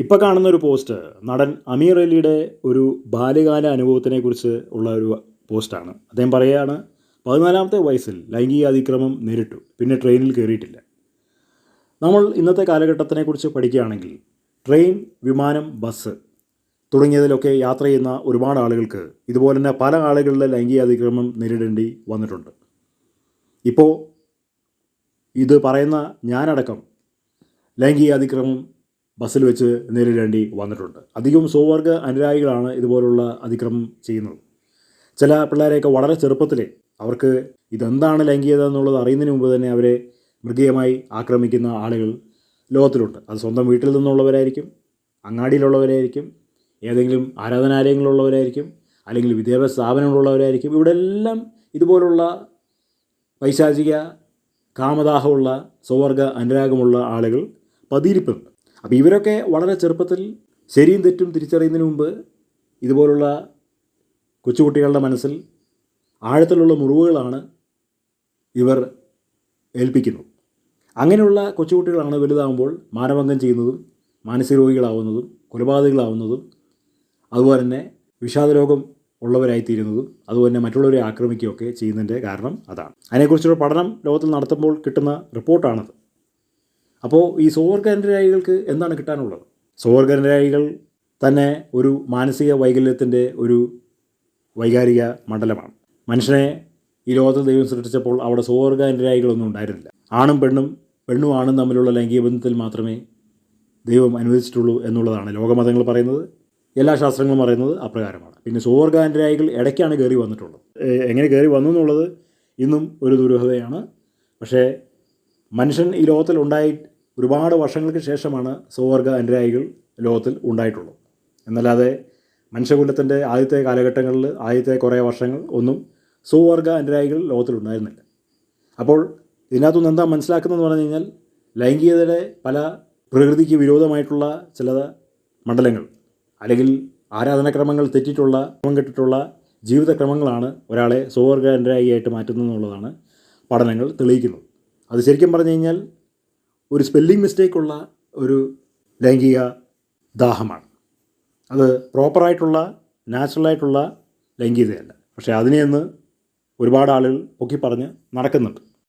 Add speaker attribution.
Speaker 1: ഇപ്പോൾ കാണുന്ന ഒരു പോസ്റ്റ് നടൻ അമീർ അലിയുടെ ഒരു ബാല്യകാല അനുഭവത്തിനെക്കുറിച്ച് ഉള്ള ഒരു പോസ്റ്റാണ്. അദ്ദേഹം പറയുകയാണ്, 14-ാമത്തെ വയസ്സിൽ ലൈംഗിക അതിക്രമം നേരിട്ടു, പിന്നെ ട്രെയിനിൽ കയറിയിട്ടില്ല. നമ്മൾ ഇന്നത്തെ കാലഘട്ടത്തിനെക്കുറിച്ച് പഠിക്കുകയാണെങ്കിൽ ട്രെയിൻ, വിമാനം, ബസ് തുടങ്ങിയതിലൊക്കെ യാത്ര ചെയ്യുന്ന ഒരുപാട് ആളുകൾക്ക് ഇതുപോലെ തന്നെ പല ആളുകളുടെ ലൈംഗിക അതിക്രമം നേരിടേണ്ടി വന്നിട്ടുണ്ട്. ഇപ്പോൾ ഇത് പറയുന്ന ഞാനടക്കം ലൈംഗിക അതിക്രമം ബസ്സിൽ വെച്ച് നേരിടേണ്ടി വന്നിട്ടുണ്ട്. അധികം സ്വവർഗ അനുരാഗികളാണ് ഇതുപോലുള്ള അതിക്രമം ചെയ്യുന്നത്. ചില പിള്ളേരെയൊക്കെ വളരെ ചെറുപ്പത്തിലെ അവർക്ക് ഇതെന്താണ് ലൈംഗികത എന്നുള്ളത് അറിയുന്നതിന് മുമ്പ് തന്നെ അവരെ മൃഗീയമായി ആക്രമിക്കുന്ന ആളുകൾ ലോകത്തിലുണ്ട്. അത് സ്വന്തം വീട്ടിൽ നിന്നുള്ളവരായിരിക്കും, അങ്ങാടിയിലുള്ളവരായിരിക്കും, ഏതെങ്കിലും ആരാധനാലയങ്ങളിലുള്ളവരായിരിക്കും, അല്ലെങ്കിൽ വിദ്യാഭ്യാസ സ്ഥാപനങ്ങളുള്ളവരായിരിക്കും. ഇവിടെ എല്ലാം ഇതുപോലുള്ള പൈശാചിക കാമദാഹമുള്ള സ്വവർഗ അനുരാഗമുള്ള ആളുകൾ പതിയിരിപ്പുണ്ട്. അപ്പോൾ ഇവരൊക്കെ വളരെ ചെറുപ്പത്തിൽ ശരിയും തെറ്റും തിരിച്ചറിയുന്നതിന് മുമ്പ് ഇതുപോലുള്ള കൊച്ചുകുട്ടികളുടെ മനസ്സിൽ ആഴത്തിലുള്ള മുറിവുകളാണ് ഇവർ ഏൽപ്പിക്കുന്നത്. അങ്ങനെയുള്ള കൊച്ചുകുട്ടികളാണ് വലുതാകുമ്പോൾ മാനഭംഗം ചെയ്യുന്നതും മാനസിക രോഗികളാവുന്നതും കൊലപാതകങ്ങളാവുന്നതും അതുപോലെ തന്നെ വിഷാദരോഗം ഉള്ളവരായിത്തീരുന്നതും അതുപോലെ തന്നെ മറ്റുള്ളവരെ ആക്രമിക്കുകയൊക്കെ ചെയ്യുന്നതിൻ്റെ കാരണം അതാണ്. അതിനെക്കുറിച്ചൊരു പഠനം ലോകത്തിൽ നടത്തുമ്പോൾ കിട്ടുന്ന റിപ്പോർട്ടാണത്. അപ്പോൾ ഈ സ്വവർഗാനുരാഗികൾക്ക് എന്താണ് കിട്ടാനുള്ളത്? സ്വവർഗാനുരാഗികൾ തന്നെ ഒരു മാനസിക വൈകല്യത്തിൻ്റെ ഒരു വൈകാരിക മണ്ഡലമാണ്. മനുഷ്യനെ ഈ ലോകത്തിൽ ദൈവം സൃഷ്ടിച്ചപ്പോൾ അവിടെ സ്വവർഗാനുരാഗികളൊന്നും ഉണ്ടായിരുന്നില്ല. ആണും പെണ്ണും, പെണ്ണും ആണും തമ്മിലുള്ള ലൈംഗിക ബന്ധത്തിൽ മാത്രമേ ദൈവം അനുവദിച്ചിട്ടുള്ളൂ എന്നുള്ളതാണ് ലോകമതങ്ങൾ പറയുന്നത്. എല്ലാ ശാസ്ത്രങ്ങളും പറയുന്നത് അപ്രകാരമാണ്. പിന്നെ സ്വവർഗാനുരാഗികൾ ഇടയ്ക്കാണ് കയറി വന്നിട്ടുള്ളത്. എങ്ങനെ കയറി വന്നു എന്നുള്ളത് ഇന്നും ഒരു ദുരൂഹതയാണ്. പക്ഷേ മനുഷ്യൻ ഈ ലോകത്തിൽ ഉണ്ടായി ഒരുപാട് വർഷങ്ങൾക്ക് ശേഷമാണ് സ്വവർഗ അനുരാഗികൾ ലോകത്തിൽ ഉണ്ടായിട്ടുള്ളത്. എന്നല്ലാതെ മനുഷ്യകുലത്തിൻ്റെ ആദ്യത്തെ കാലഘട്ടങ്ങളിൽ ആദ്യത്തെ കുറേ വർഷങ്ങൾ ഒന്നും സ്വവർഗ അനുരാഗികൾ ലോകത്തിലുണ്ടായിരുന്നില്ല. അപ്പോൾ ഇതിനകത്തുനിന്ന് എന്താ മനസ്സിലാക്കുന്നതെന്ന് പറഞ്ഞു കഴിഞ്ഞാൽ ലൈംഗികതയുടെ പല പ്രകൃതിക്ക് വിരോധമായിട്ടുള്ള ചില മണ്ഡലങ്ങൾ അല്ലെങ്കിൽ ആരാധനാക്രമങ്ങൾ തെറ്റിയിട്ടുള്ള ക്രമം കെട്ടിട്ടുള്ള ജീവിതക്രമങ്ങളാണ് ഒരാളെ സ്വവർഗ അനുരാഗിയായിട്ട് മാറ്റുന്നതെന്നുള്ളതാണ് പഠനങ്ങൾ തെളിയിക്കുന്നത്. അത് ശരിക്കും പറഞ്ഞു കഴിഞ്ഞാൽ ഒരു സ്പെല്ലിംഗ് മിസ്റ്റേക്കുള്ള ഒരു ലൈംഗിക ദാഹമാണ്. അത് പ്രോപ്പറായിട്ടുള്ള നാച്ചുറലായിട്ടുള്ള ലൈംഗികതയല്ല. പക്ഷേ അതിനെയൊന്ന് ഒരുപാട് ആളുകൾ പൊക്കി പറഞ്ഞ് നടക്കുന്നുണ്ട്.